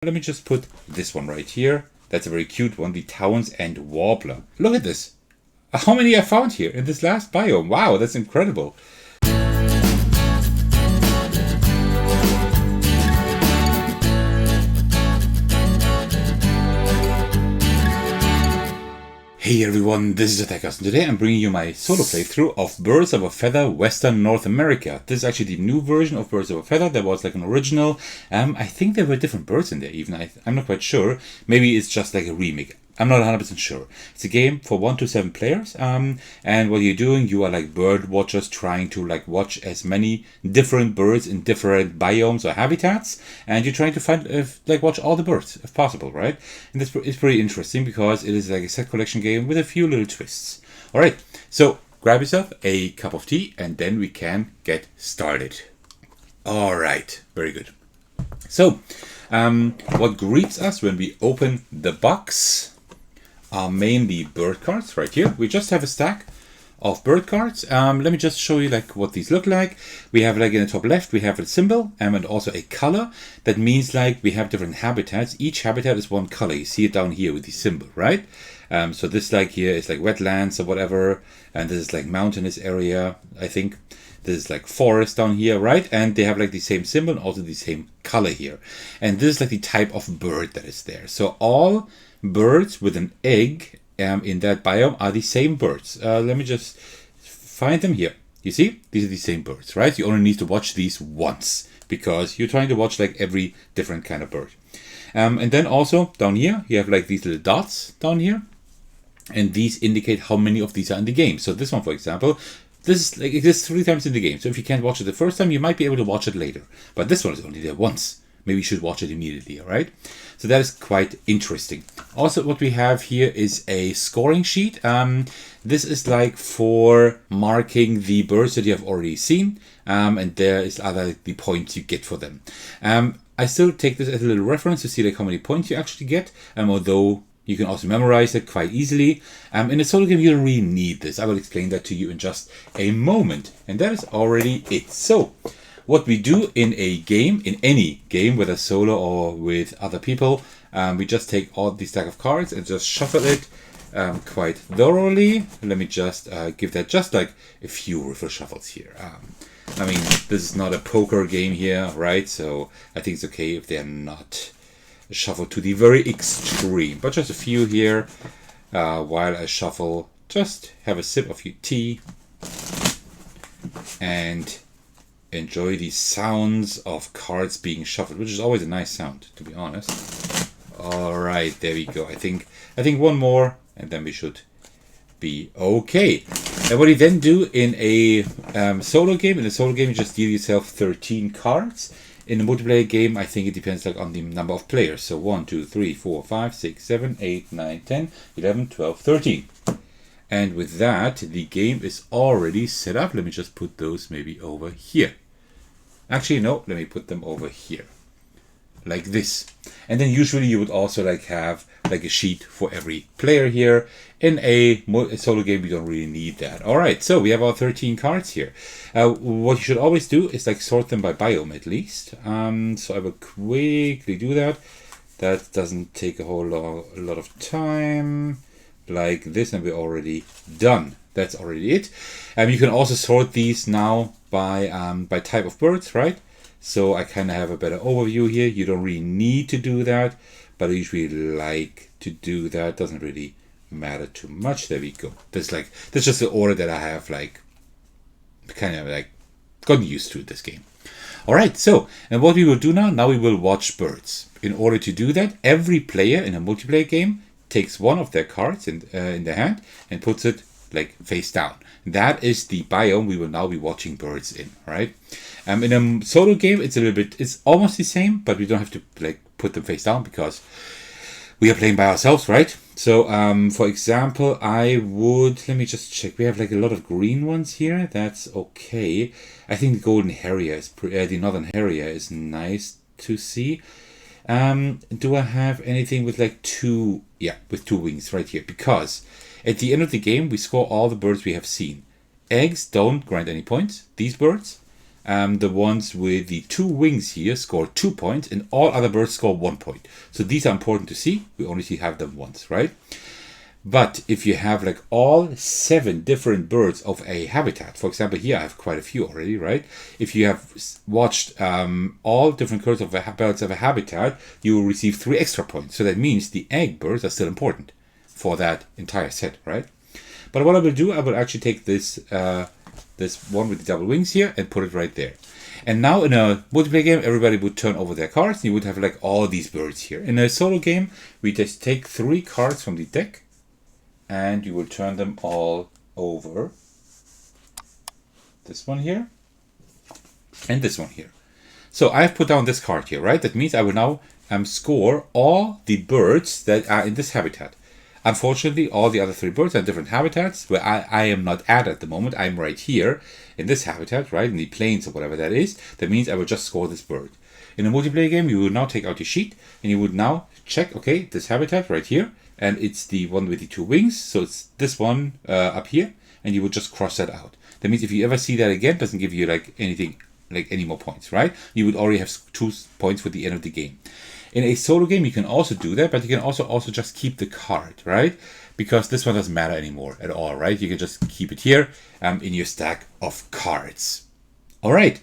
Let me just put this one right here. That's a very cute one, the Townsend Warbler. Look at this. How many I found here in this last biome. Wow, that's incredible. Hey everyone, this is Thecos, and today I'm bringing you my solo playthrough of Birds of a Feather Western North America. This is actually the new version of Birds of a Feather. There was like an original. I think there were different birds in there even. I'm not quite sure. Maybe it's just like a remake. I'm not 100% sure. It's a game for 1 to 7 players. And what you're doing, you are like bird watchers trying to like watch as many different birds in different biomes or habitats. And you're trying to find, watch all the birds if possible, right? And it's pretty interesting because it is like a set collection game with a few little twists. All right, so grab yourself a cup of tea and then we can get started. All right, very good. So, what greets us when we open the box are mainly bird cards right here. We just have a stack of bird cards. Let me just show you like what these look like. We have like in the top left, we have a symbol and also a color. That means like we have different habitats. Each habitat is one color. You see it down here with the symbol, right? So this like here is like wetlands or whatever. And this is like mountainous area, I think. This is like forest down here, right? And they have like the same symbol and also the same color here. And this is like the type of bird that is there. So all birds with an egg in that biome are the same birds. Let me just find them here. You see? These are the same birds, right? You only need to watch these once because you're trying to watch like every different kind of bird. And then also down here, you have like these little dots down here. And these indicate how many of these are in the game. So this one, for example, this is like exists 3 times in the game. So if you can't watch it the first time, you might be able to watch it later. But this one is only there once. Maybe you should watch it immediately, all right? So that is quite interesting. Also, what we have here is a scoring sheet. This is like for marking the birds that you have already seen. And there is the points you get for them. I still take this as a little reference to see like how many points you actually get. Although you can also memorize it quite easily. In a solo game, you don't really need this. I will explain that to you in just a moment. And that is already it. So, what we do in a game, in any game, whether solo or with other people, we just take all the stack of cards and just shuffle it quite thoroughly. Let me just give that just like a few riffle shuffles here. I mean, this is not a poker game here, right? So I think it's okay if they're not shuffled to the very extreme, but just a few here while I shuffle. Just have a sip of your tea and enjoy the sounds of cards being shuffled, which is always a nice sound, to be honest. All right, there we go. I think one more, and then we should be okay. And what you then do in a solo game, you just deal yourself 13 cards. In a multiplayer game, I think it depends like on the number of players. So 1, 2, 3, 4, 5, 6, 7, 8, 9, 10, 11, 12, 13. And with that, the game is already set up. Let me just put those maybe over here. Actually, no, let me put them over here. Like this. And then usually you would also like have like a sheet for every player here. In a solo game, we don't really need that. All right, so we have our 13 cards here. What you should always do is like sort them by biome at least. So I will quickly do that. That doesn't take a lot of time. Like this, and we're already done. That's already it. You can also sort these now by type of birds, right? So I kind of have a better overview here. You don't really need to do that, but I usually like to do that. Doesn't really matter too much. There we go. That's just the order that I have like kind of like gotten used to this game. All right. So, and what we will do now we will watch birds. In order to do that, every player in a multiplayer game takes one of their cards in their hand and puts it like face down. That is the biome we will now be watching birds in, right? In a solo game, it's almost the same, but we don't have to like put them face down because we are playing by ourselves, right? So, for example, let me just check. We have like a lot of green ones here. That's okay. I think the golden harrier the northern harrier is nice to see. Do I have anything with like two wings right here? Because at the end of the game, we score all the birds we have seen. Eggs don't grant any points. These birds the ones with the 2 wings here score 2 points, and all other birds score 1 point. So these are important to see. We only have them once, right? But if you have like all 7 different birds of a habitat, for example, here I have quite a few already, right? If you have watched all different birds of a habitat, you will receive 3 extra points. So that means the egg birds are still important for that entire set, right? But what I will do, I will actually take this this one with the double wings here and put it right there. And now in a multiplayer game, everybody would turn over their cards, and you would have like all these birds here. In a solo game, we just take 3 cards from the deck, and you will turn them all over. This one here, and this one here. So I've put down this card here, right? That means I will now score all the birds that are in this habitat. Unfortunately, all the other 3 birds are in different habitats where I am not at the moment. I'm right here in this habitat, right? In the plains or whatever that is. That means I will just score this bird. In a multiplayer game, you will now take out your sheet and you would now check, okay, this habitat right here. And it's the one with the 2 wings. So it's this one up here. And you would just cross that out. That means if you ever see that again, it doesn't give you like anything, like any more points, right? You would already have 2 points for the end of the game. In a solo game, you can also do that, but you can also just keep the card, right? Because this one doesn't matter anymore at all, right? You can just keep it here in your stack of cards. All right.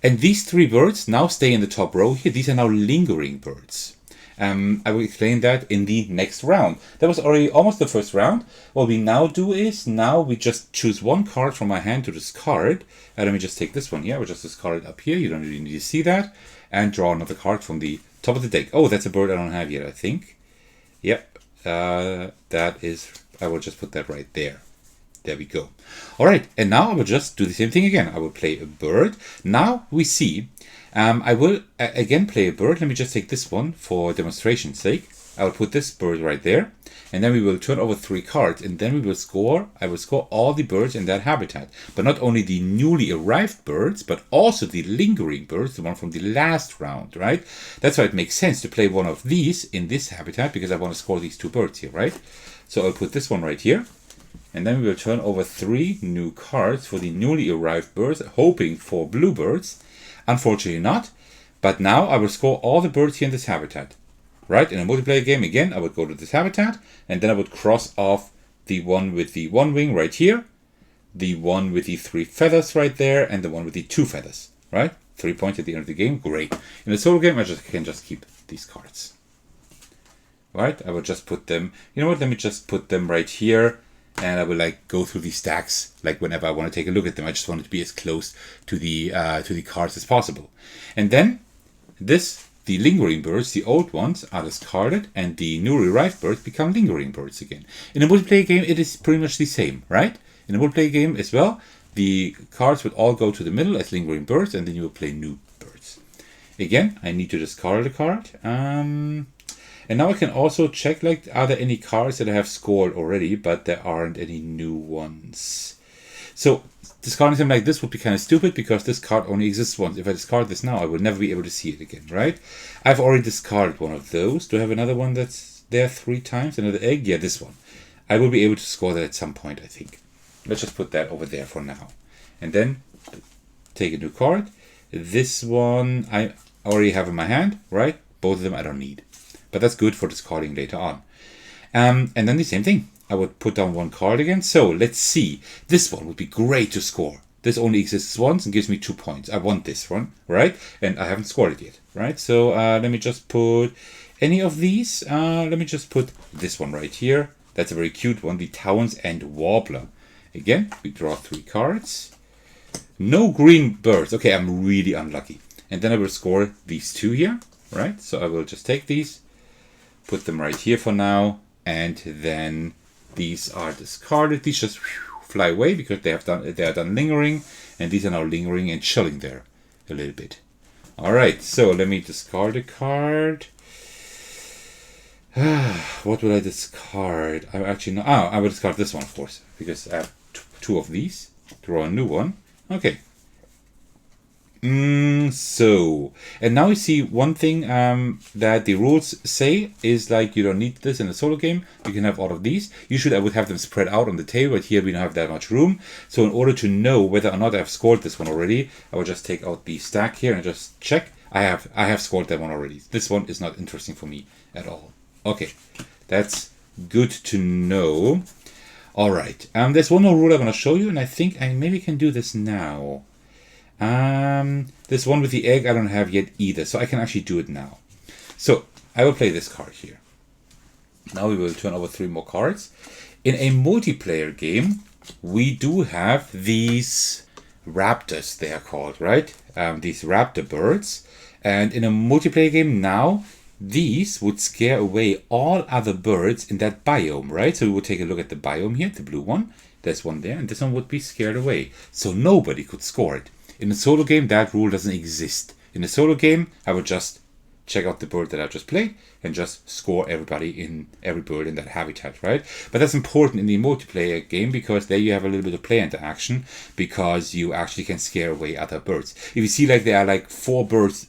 And these 3 birds now stay in the top row here. These are now lingering birds. I will explain that in the next round. That was already almost the first round. What we now do is, now we just choose 1 card from my hand to discard. Let me just take this one here. I will just discard it up here. You don't really need to see that. And draw another card from the top of the deck. Oh, that's a bird I don't have yet, I think. Yep. That is, I will just put that right there. There we go. All right. And now I will just do the same thing again. I will play a bird. Now we see... I will again play a bird. Let me just take this one for demonstration's sake. I will put this bird right there. And then we will turn over 3 cards. And then we will score. I will score all the birds in that habitat. But not only the newly arrived birds, but also the lingering birds, the one from the last round, right? That's why it makes sense to play one of these in this habitat, because I want to score these 2 birds here, right? So I'll put this one right here. And then we will turn over 3 new cards for the newly arrived birds, hoping for bluebirds. Unfortunately not, but now I will score all the birds here in this habitat. Right, in a multiplayer game, again, I would go to this habitat, and then I would cross off the one with the 1 wing right here, the one with the 3 feathers right there, and the one with the 2 feathers, right? 3 points at the end of the game, great. In a solo game, I can just keep these cards. Right, I will just put them, you know what, let me just put them right here, and I will like go through these stacks like whenever I want to take a look at them. I just want it to be as close to the cards as possible. And then the lingering birds, the old ones, are discarded, and the newly arrived birds become lingering birds again. In a multiplayer game, it is pretty much the same, right? In a multiplayer game as well, the cards would all go to the middle as lingering birds, and then you will play new birds. Again, I need to discard a card. And now I can also check, like, are there any cards that I have scored already, but there aren't any new ones. So discarding them like this would be kind of stupid, because this card only exists once. If I discard this now, I will never be able to see it again, right? I've already discarded one of those. Do I have another one that's there 3 times? Another egg? Yeah, this one. I will be able to score that at some point, I think. Let's just put that over there for now. And then take a new card. This one I already have in my hand, right? Both of them I don't need. But that's good for discarding later on. And then the same thing. I would put down 1 card again. So let's see. This one would be great to score. This only exists once and gives me 2 points. I want this one, right? And I haven't scored it yet, right? So let me just put any of these. Let me just put this one right here. That's a very cute one. The Townsend Warbler. Again, we draw 3 cards. No green birds. Okay, I'm really unlucky. And then I will score these 2 here, right? So I will just take these, put them right here for now, and then these are discarded. These just fly away because they are done lingering, and these are now lingering and chilling there a little bit. All right, so let me discard a card. What will I discard? I actually know. I will discard this one, of course, because I have 2 of these. Draw a new one. Okay. So, and now you see one thing that the rules say is like you don't need this in a solo game. You can have all of these. Usually I would have them spread out on the table, but here we don't have that much room. So in order to know whether or not I've scored this one already, I will just take out the stack here and just check. I have scored that one already. This one is not interesting for me at all. Okay, that's good to know. All right, there's one more rule I want to show you, and I think I maybe can do this now. This one with the egg I don't have yet either, so I can actually do it now. So I will play this card here. Now we will turn over 3 more cards. In a multiplayer game, we do have these raptors, they are called, right? These raptor birds. And in a multiplayer game now, these would scare away all other birds in that biome, right? So we would take a look at the biome here, the blue one. There's one there, and this one would be scared away. So nobody could score it. In a solo game, that rule doesn't exist. In a solo game, I would just check out the bird that I just played and just score everybody in every bird in that habitat, right? But that's important in the multiplayer game because there you have a little bit of player interaction because you actually can scare away other birds. If you see like there are like 4 birds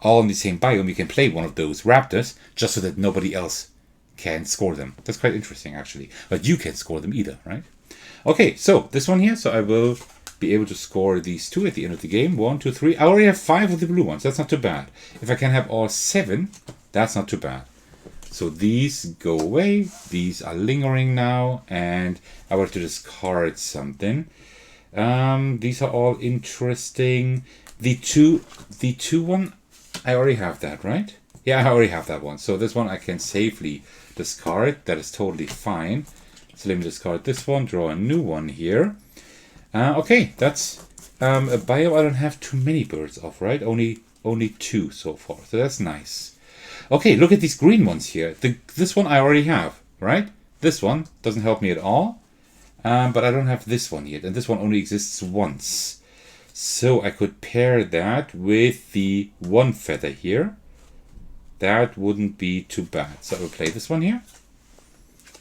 all in the same biome, you can play one of those raptors just so that nobody else can score them. That's quite interesting actually. But you can't score them either, right? Okay, so this one here, so I will be able to score these 2 at the end of the game. 1, 2, 3. I already have 5 of the blue ones. That's not too bad. If I can have all 7, that's not too bad. So these go away. These are lingering now, and I will have to discard something. These are all interesting. The two one, I already have that, right? Yeah, I already have that one. So this one I can safely discard. That is totally fine. So let me discard this one. Draw a new one here. Okay, that's a biome I don't have too many birds of, right? Only 2 so far, so that's nice. Okay, look at these green ones here. This one I already have, right? This one doesn't help me at all, but I don't have this one yet, and this one only exists once. So I could pair that with the 1 feather here. That wouldn't be too bad. So I will play this one here.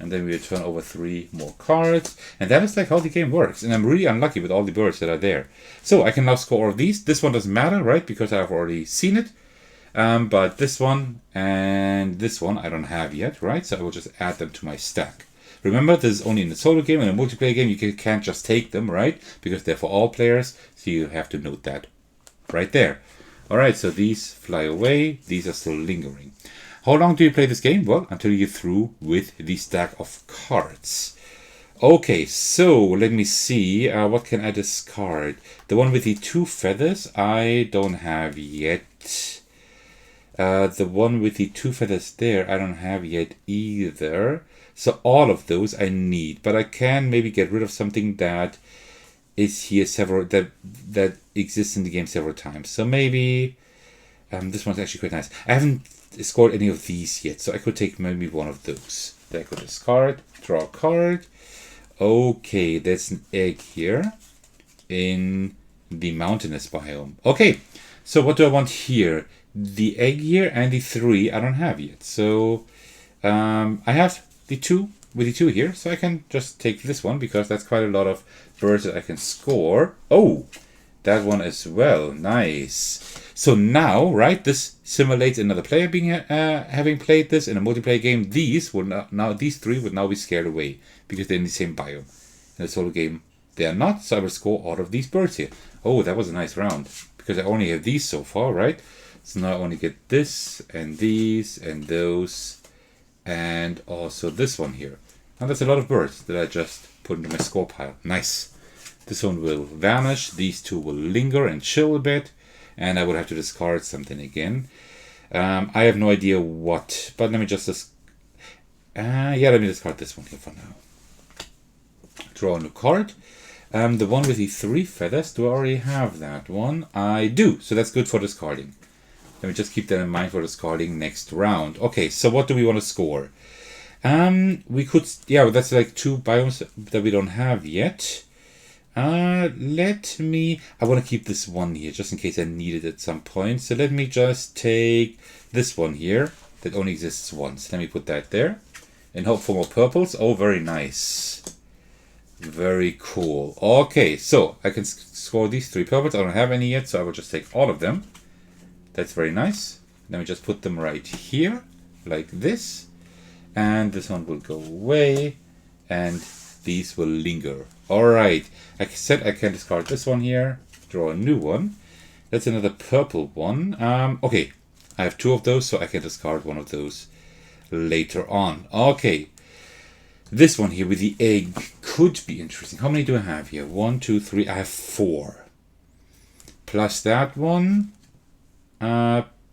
And then we'll turn over 3 more cards. And that is like how the game works. And I'm really unlucky with all the birds that are there. So I can now score all of these. This one doesn't matter, right? Because I've already seen it. But this one and this one I don't have yet, right? So I will just add them to my stack. Remember, this is only in a solo game. In a multiplayer game, you can't just take them, right? Because they're for all players. So you have to note that right there. Alright, so these fly away. These are still lingering. How long do you play this game? Well, until you're through with the stack of cards. Okay, so let me see. What can I discard? The one with the 2 feathers I don't have yet. The one with the 2 feathers there I don't have yet either. So all of those I need. But I can maybe get rid of something that is here that exists in the game several times. So maybe this one's actually quite nice. I haven't scored any of these yet, so I could take maybe one of those. Then I could discard, draw a card. Okay, there's an egg here in the mountainous biome. Okay, so what do I want here? The egg here and the 3 I don't have yet. So I have the 2 with the 2 here, so I can just take this one because that's quite a lot of birds that I can score. Oh, that one as well. Nice. So now, right, this simulates another player being having played this in a multiplayer game. These 3 would now be scared away because they're in the same biome. In a solo game, they are not. So I will score all of these birds here. Oh, that was a nice round because I only have these so far, right? So now I only get this and these and those and also this one here. Now that's a lot of birds that I just put into my score pile. Nice. This one will vanish. These 2 will linger and chill a bit. And I would have to discard something again. I have no idea what. But let me just... let me discard this one here for now. Draw a new card. The one with the 3 feathers. Do I already have that one? I do. So that's good for discarding. Let me just keep that in mind for discarding next round. Okay, so what do we want to score? We could... Yeah, that's like 2 biomes that we don't have yet. I want to keep this one here just in case I need it at some point. So let me just take this one here that only exists once. Let me put that there and hope for more purples. Oh, very nice. Very cool. Okay, so I can score these 3 purples. I don't have any yet, so I will just take all of them. That's very nice. Let me just put them right here, like this. And this one will go away, and these will linger. Alright, I said I can discard this one here, draw a new one. That's another purple one. Okay, I have 2 of those, so I can discard one of those later on. Okay, this one here with the egg could be interesting. How many do I have here? 1, 2, 3. I have 4. Plus that one.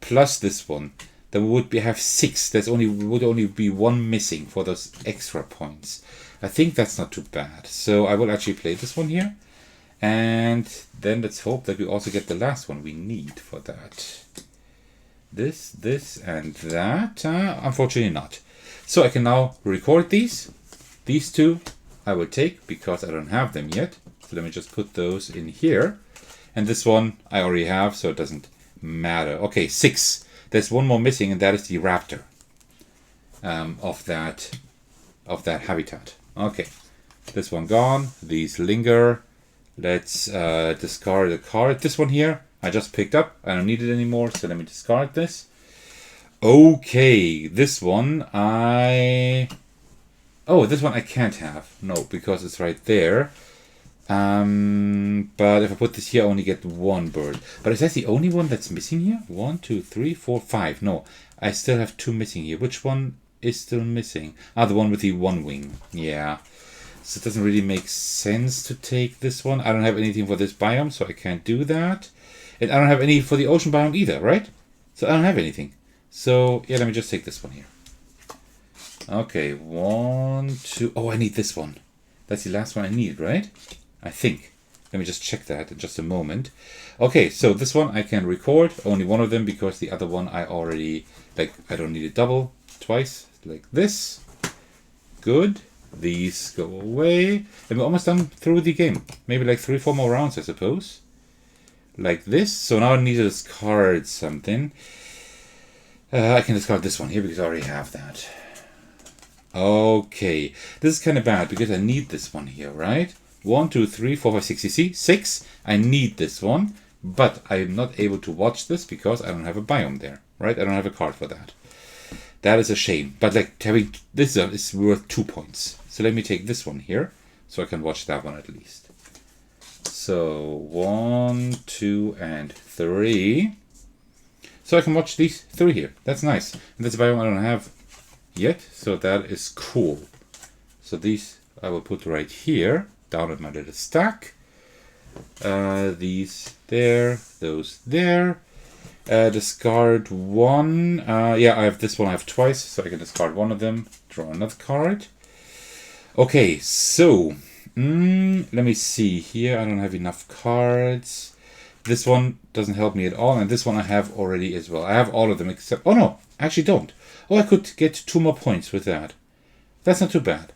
Plus this one. Then we would have 6. Would only be 1 missing for those extra points. I think that's not too bad. So I will actually play this one here. And then let's hope that we also get the last one we need for that. This, and that. Unfortunately not. So I can now record these. These 2 I will take because I don't have them yet. So let me just put those in here. And this one I already have, so it doesn't matter. Okay, 6. There's one more missing, and that is the raptor of that habitat. Okay, this one gone. These linger. Let's discard a card. This one here I just picked up. I don't need it anymore, so let me discard this. Okay, this one Oh, this one I can't have. No, because it's right there. But if I put this here, I only get 1 bird. But is that the only one that's missing here? 1, 2, 3, 4, 5. No, I still have 2 missing here. Which one is still missing? Ah, the one with the 1 wing. Yeah. So it doesn't really make sense to take this one. I don't have anything for this biome, so I can't do that. And I don't have any for the ocean biome either, right? So I don't have anything. So, yeah, let me just take this one here. Okay, 1, 2... Oh, I need this one. That's the last one I need, right? I think. Let me just check that in just a moment. Okay, so this one I can record. Only one of them because the other one I already... I don't need it double. Twice. Like this. Good. These go away. And we're almost done through the game. Maybe like 3, 4 more rounds, I suppose. Like this. So now I need to discard something. I can discard this one here because I already have that. Okay, this is kind of bad because I need this one here, right? 1, 2, 3, 4, 5, 6. You see? 6. I need this one, but I'm not able to watch this because I don't have a biome there, right? I don't have a card for that. That is a shame. But having this one is worth 2 points. So let me take this one here so I can watch that one at least. So 1, 2, and 3. So I can watch these 3 here. That's nice. And that's a biome I don't have yet, so that is cool. So these I will put right here, down at my little stack. These there, those there. Discard 1. Yeah, I have this one I have twice, so I can discard one of them. Draw another card. Okay, so let me see here. I don't have enough cards. This one doesn't help me at all, and this one I have already as well. I have all of them except... Oh no, I actually don't. Oh, I could get 2 more points with that. That's not too bad.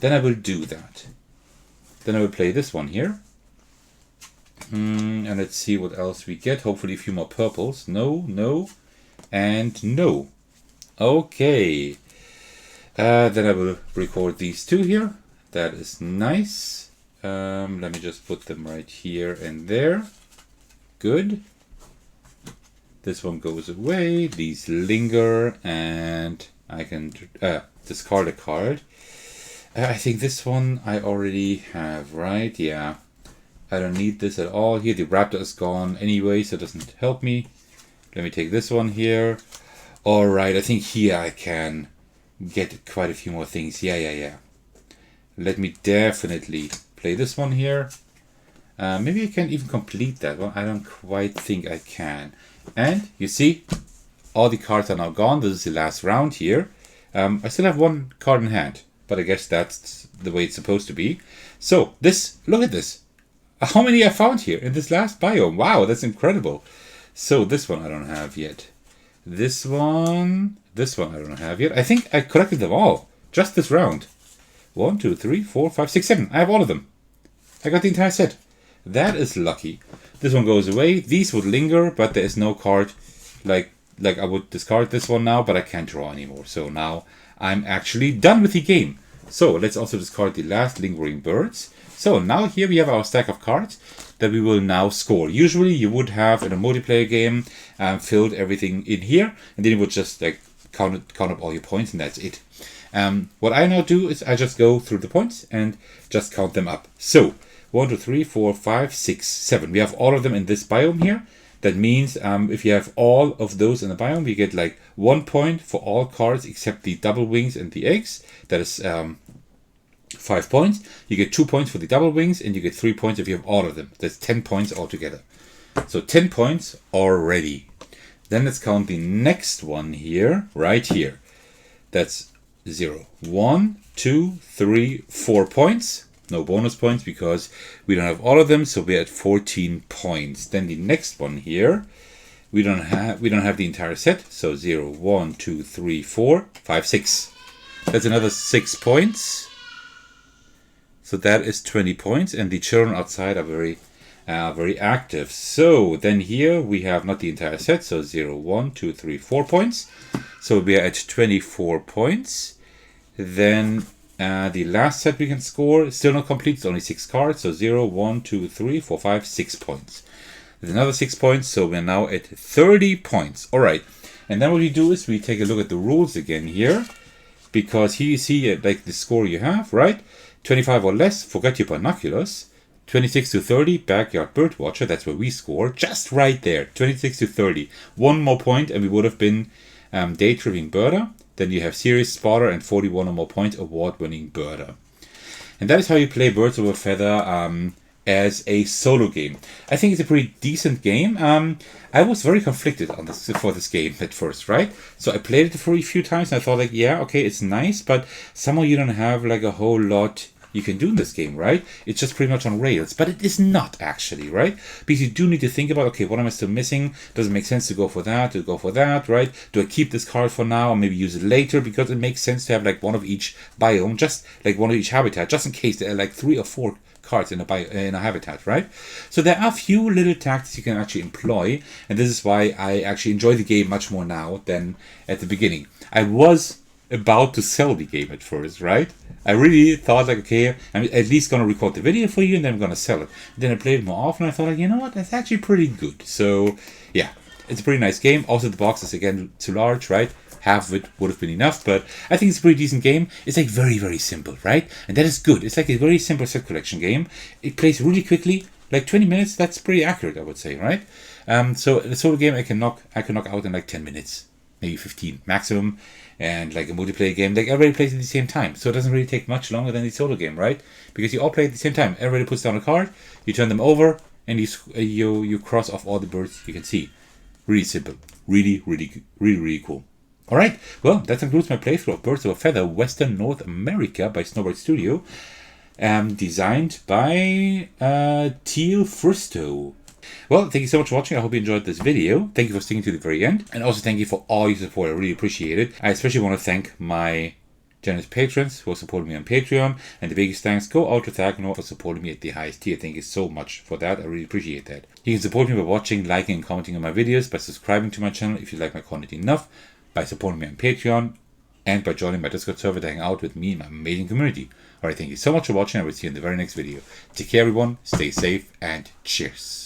Then I will do that. Then I will play this one here. And let's see what else we get. Hopefully a few more purples. No, no, and no. Okay. Then I will record these 2 here. That is nice. Let me just put them right here and there. Good. This one goes away. These linger, and I can discard a card. I think this one I already have, right? Yeah. I don't need this at all here. The raptor is gone anyway, so it doesn't help me. Let me take this one here. Alright, I think here I can get quite a few more things. Yeah. Let me definitely play this one here. Maybe I can even complete that one. I don't quite think I can. And you see, all the cards are now gone. This is the last round here. I still have 1 card in hand, but I guess that's the way it's supposed to be. So this, look at this. How many I found here in this last biome. Wow, that's incredible. So this one I don't have yet. This one I don't have yet. I think I collected them all just this round. 1, 2, 3, 4, 5, 6, 7. I have all of them. I got the entire set. That is lucky. This one goes away. These would linger, but there is no card. Like I would discard this one now, but I can't draw anymore. So now I'm actually done with the game. So let's also discard the last lingering birds. So now here we have our stack of cards that we will now score. Usually you would have in a multiplayer game filled everything in here, and then you would just like count up all your points, and that's it. What I now do is I just go through the points and just count them up. So 1, 2, 3, 4, 5, 6, 7. We have all of them in this biome here. That means if you have all of those in the biome, we get like 1 point for all cards except the double wings and the eggs. That is 5 points. You get 2 points for the double wings, and you get 3 points if you have all of them. That's 10 points altogether. So 10 points already. Then let's count the next one here, right here. That's 0. 1, 2, 3, 4 points. No bonus points because we don't have all of them, so we're at 14 points. Then the next one here, we don't have the entire set, so 0, 1, 2, 3, 4, 5, 6. That's another 6 points. So that is 20 points, and the children outside are very active. So then here we have not the entire set, so 0, 1, 2, 3, 4 points. So we are at 24 points. Then the last set we can score is still not complete. It's only 6 cards. So 0, 1, 2, 3, 4, 5, 6 points. There's another 6 points. So we're now at 30 points. All right. And then what we do is we take a look at the rules again here. Because here you see like the score you have, right? 25 or less, forget your binoculars. 26 to 30, backyard bird watcher. That's where we score. Just right there. 26 to 30. 1 more point and we would have been day tripping birder. Then you have serious spotter and 41 or more points, award-winning birder. And that is how you play Birds of a Feather as a solo game. I think it's a pretty decent game. I was very conflicted on this for this game at first, right? So I played it for a few times and I thought like, yeah, okay, it's nice, but somehow you don't have like a whole lot you can do in this game, right? It's just pretty much on rails, but it is not actually, right? Because you do need to think about, okay, what am I still missing? Does it make sense to go for that, right? Do I keep this card for now or maybe use it later? Because it makes sense to have like one of each biome, just like one of each habitat, just in case there are like 3 or 4 cards in a habitat, right? So there are a few little tactics you can actually employ, and this is why I actually enjoy the game much more now than at the beginning. I was about to sell the game at first, right? I really thought like, okay, I'm at least gonna record the video for you and then I'm gonna sell it. And then I played it more often. I thought like, you know what, that's actually pretty good. So yeah, it's a pretty nice game. Also the box is again too large, right? Half of it would have been enough, but I think it's a pretty decent game. It's like very, very simple, right? And that is good. It's like a very simple set collection game. It plays really quickly, like 20 minutes. That's pretty accurate, I would say, right? So the solo game I can knock out in like 10 minutes, maybe 15 maximum. And like a multiplayer game, like everybody plays at the same time, so it doesn't really take much longer than the solo game, right? Because you all play at the same time. Everybody puts down a card, you turn them over, and you cross off all the birds you can see. Really simple, really cool. All right, well that concludes my playthrough of Birds of a Feather Western North America by Snowbright Studio, designed by Teal Fristo. Well, thank you so much for watching. I hope you enjoyed this video. Thank you for sticking to the very end. And also thank you for all your support. I really appreciate it. I especially want to thank my generous patrons who are supporting me on Patreon. And the biggest thanks go out to Thecos for supporting me at the highest tier. Thank you so much for that. I really appreciate that. You can support me by watching, liking, and commenting on my videos, by subscribing to my channel if you like my content enough, by supporting me on Patreon, and by joining my Discord server to hang out with me and my amazing community. Alright, thank you so much for watching. I will see you in the very next video. Take care everyone, stay safe, and cheers.